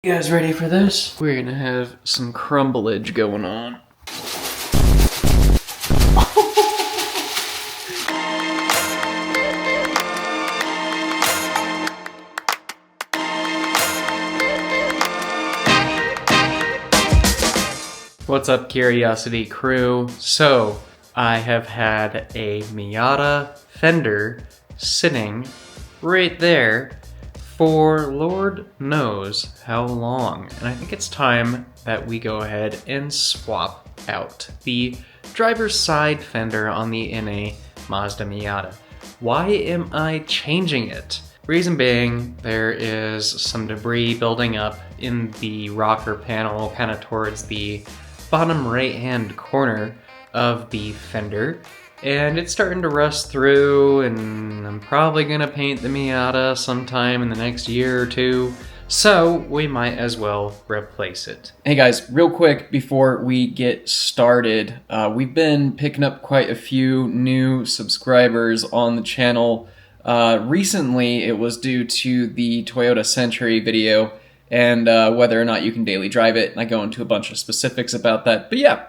You guys ready for this? We're gonna have some crumblage going on. What's up, Curiosity crew? So, I have had a Miata Fender sitting right there for Lord knows how long. And I think it's time that we go ahead and swap out the driver's side fender on the NA Mazda Miata. Why am I changing it? Reason being, there is some debris building up in the rocker panel kind of towards the bottom right hand corner of the fender, and it's starting to rust through, and I'm probably gonna paint the Miata sometime in the next year or two, so we might as well replace it. Hey guys, real quick before we get started, we've been picking up quite a few new subscribers on the channel. Recently it was due to the Toyota Century video and whether or not you can daily drive it. I go into a bunch of specifics about that. But yeah,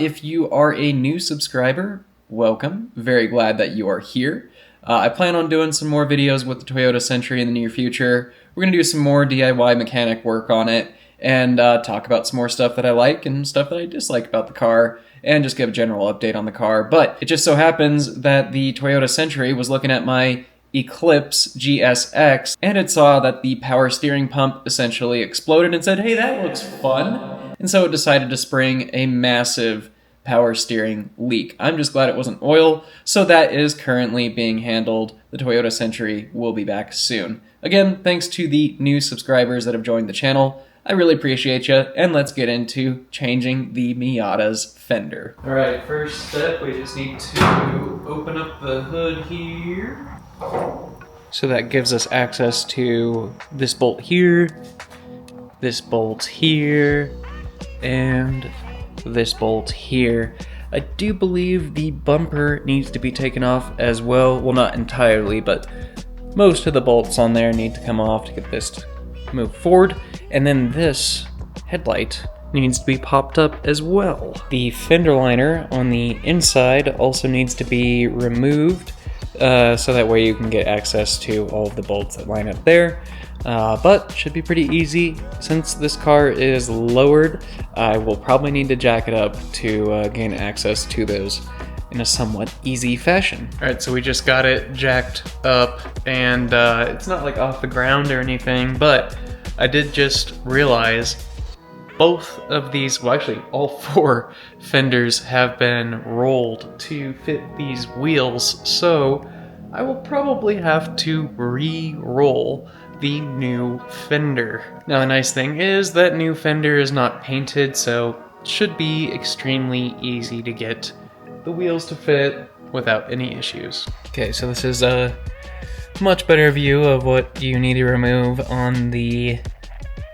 if you are a new subscriber, welcome. Very glad that you are here. I plan on doing some more videos with the Toyota Century in the near future. We're going to do some more DIY mechanic work on it and talk about some more stuff that I like and stuff that I dislike about the car, and just give a general update on the car. But it just so happens that the Toyota Century was looking at my Eclipse GSX, and it saw that the power steering pump essentially exploded and said, hey, that looks fun. And so it decided to spring a massive power steering leak. I'm just glad it wasn't oil, so that is currently being handled. The Toyota Century will be back soon. Again, thanks to the new subscribers that have joined the channel. I really appreciate you, and let's get into changing the Miata's fender. All right, first step, we just need to open up the hood here. So that gives us access to this bolt here, this bolt here, and this bolt here. I do believe the bumper needs to be taken off as well. Well, not entirely, but most of the bolts on there need to come off to get this to move forward. And then this headlight needs to be popped up as well. The fender liner on the inside also needs to be removed, so that way you can get access to all of the bolts that line up there. But should be pretty easy. Since this car is lowered, I will probably need to jack it up to gain access to those in a somewhat easy fashion. Alright, so we just got it jacked up, and it's not like off the ground or anything, but I did just realize both of these, well actually all four fenders have been rolled to fit these wheels, so I will probably have to re-roll the new fender. Now the nice thing is that new fender is not painted, so it should be extremely easy to get the wheels to fit without any issues. Okay, so this is a much better view of what you need to remove on the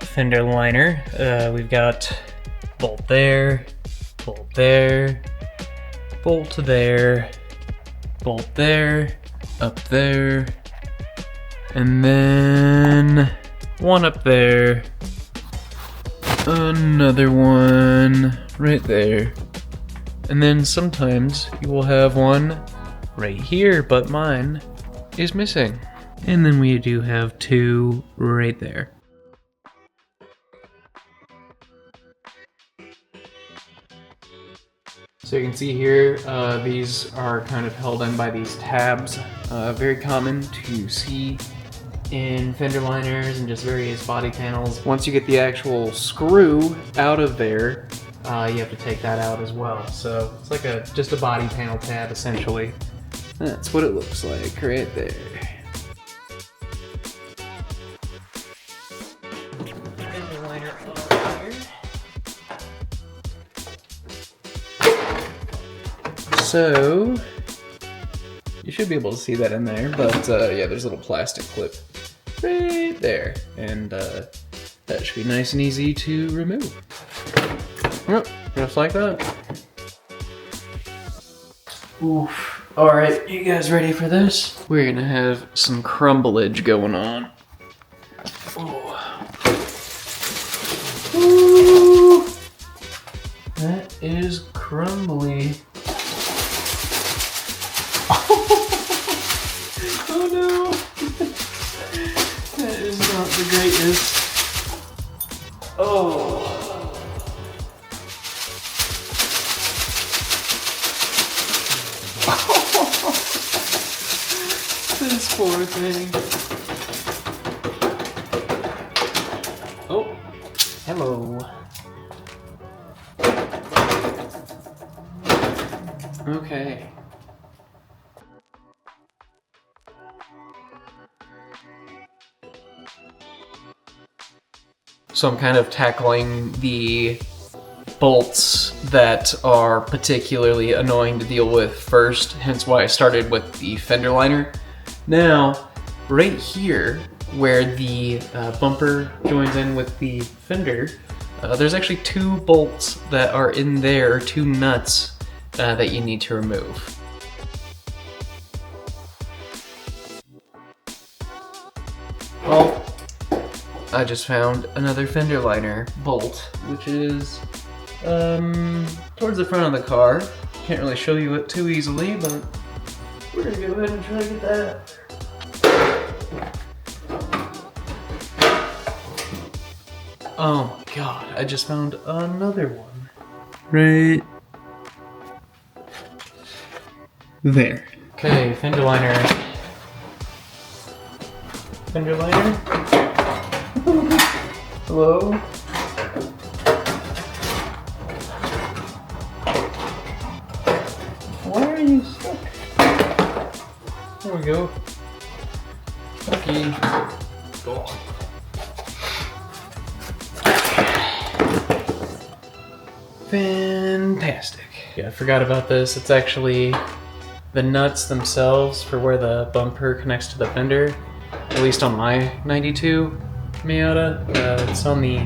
fender liner. We've got bolt there, bolt there, bolt there, bolt there, up there, and then one up there, another one right there, and then sometimes you will have one right here, but mine is missing. And then we do have two right there. So you can see here, these are kind of held in by these tabs. Very common to see in fender liners and just various body panels. Once you get the actual screw out of there, you have to take that out as well. So it's like just a body panel tab essentially. That's what it looks like right there. Fender liner on here. So, you should be able to see that in there, but yeah, there's a little plastic clip right there, and that should be nice and easy to remove. Yep, just like that. Oof. Alright, you guys ready for this? We're gonna have some crumblage going on. Ooh. is crumbly. Oh no! That is not the greatest. Oh! This poor thing. Oh! Hello. Okay. So I'm kind of tackling the bolts that are particularly annoying to deal with first, hence why I started with the fender liner. Now, right here, where the bumper joins in with the fender, there's actually 2 bolts that are in there, 2 nuts that you need to remove. Well, I just found another fender liner bolt, which is towards the front of the car. Can't really show you it too easily, but we're gonna go ahead and try to get that out there. Oh my god, I just found another one. Right there. Okay, fender liner. Fender liner? Hello? Why are you stuck? There we go. Okay. Go on. Fantastic. Yeah, I forgot about this. It's actually the nuts themselves for where the bumper connects to the fender. At least on my 92 Miata, it's on the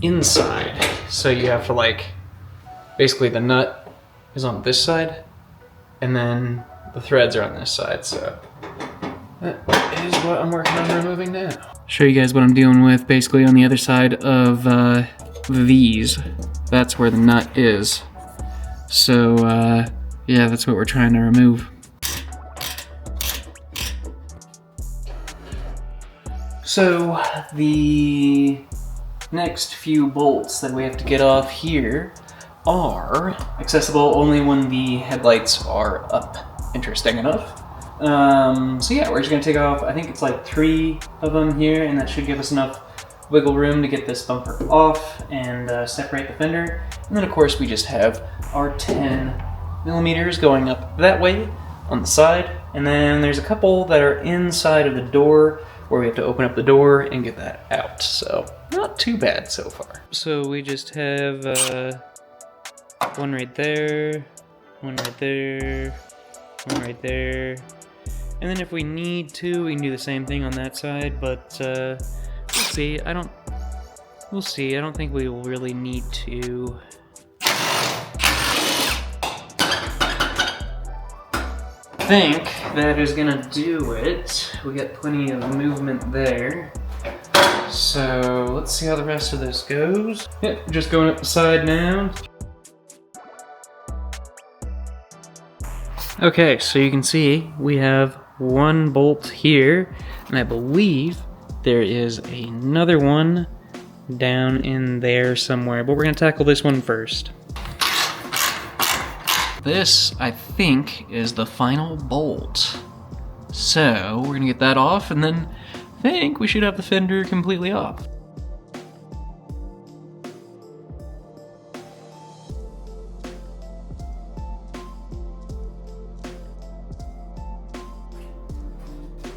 inside. So you have to basically the nut is on this side, and then the threads are on this side, so that is what I'm working on removing now. Show you guys what I'm dealing with basically on the other side of these. That's where the nut is. So yeah, that's what we're trying to remove. So the next few bolts that we have to get off here are accessible only when the headlights are up, interesting enough. So yeah, we're just gonna take off, I think it's 3 of them here, and that should give us enough wiggle room to get this bumper off and separate the fender. And then of course we just have our 10 millimeters going up that way on the side, and then there's a couple that are inside of the door where we have to open up the door and get that out. So not too bad so far. So we just have one right there, one right there, one right there. And then if we need to, we can do the same thing on that side, but we'll see. We'll see. I don't think we will really need to. I think that is gonna do it. We got plenty of movement there. So let's see how the rest of this goes. Yep, just going up the side now. Okay, so you can see we have 1 bolt here, and I believe there is another one down in there somewhere, but we're gonna tackle this one first. This, I think, is the final bolt. So we're gonna get that off, and then I think we should have the fender completely off.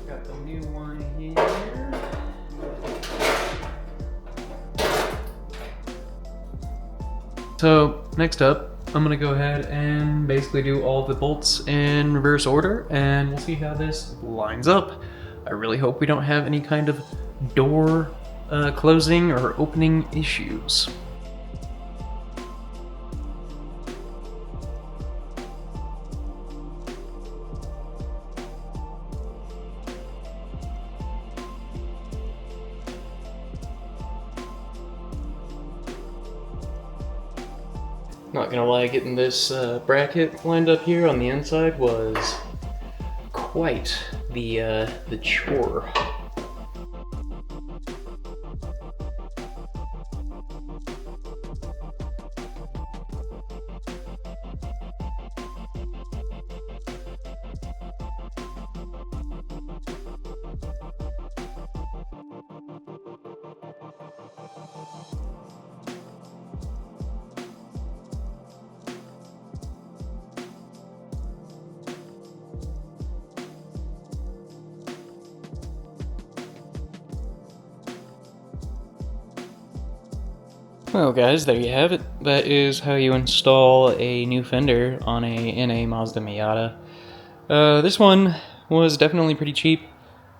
Got the new one here. So next up, I'm gonna go ahead and basically do all the bolts in reverse order, and we'll see how this lines up. I really hope we don't have any kind of door closing or opening issues. Not gonna lie, getting this bracket lined up here on the inside was quite the chore. Well guys, there you have it. That is how you install a new fender on a NA Mazda Miata. This one was definitely pretty cheap.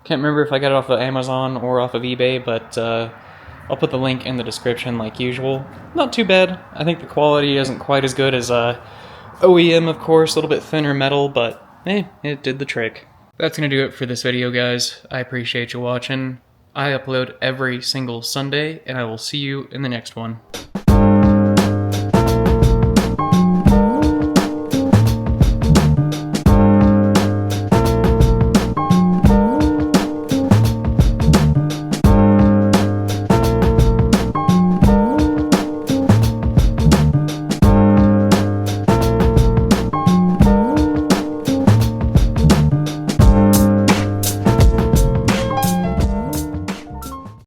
Can't remember if I got it off of Amazon or off of eBay, but I'll put the link in the description like usual. Not too bad. I think the quality isn't quite as good as OEM, of course, a little bit thinner metal, but it did the trick. That's gonna do it for this video, guys. I appreciate you watching. I upload every single Sunday, and I will see you in the next one.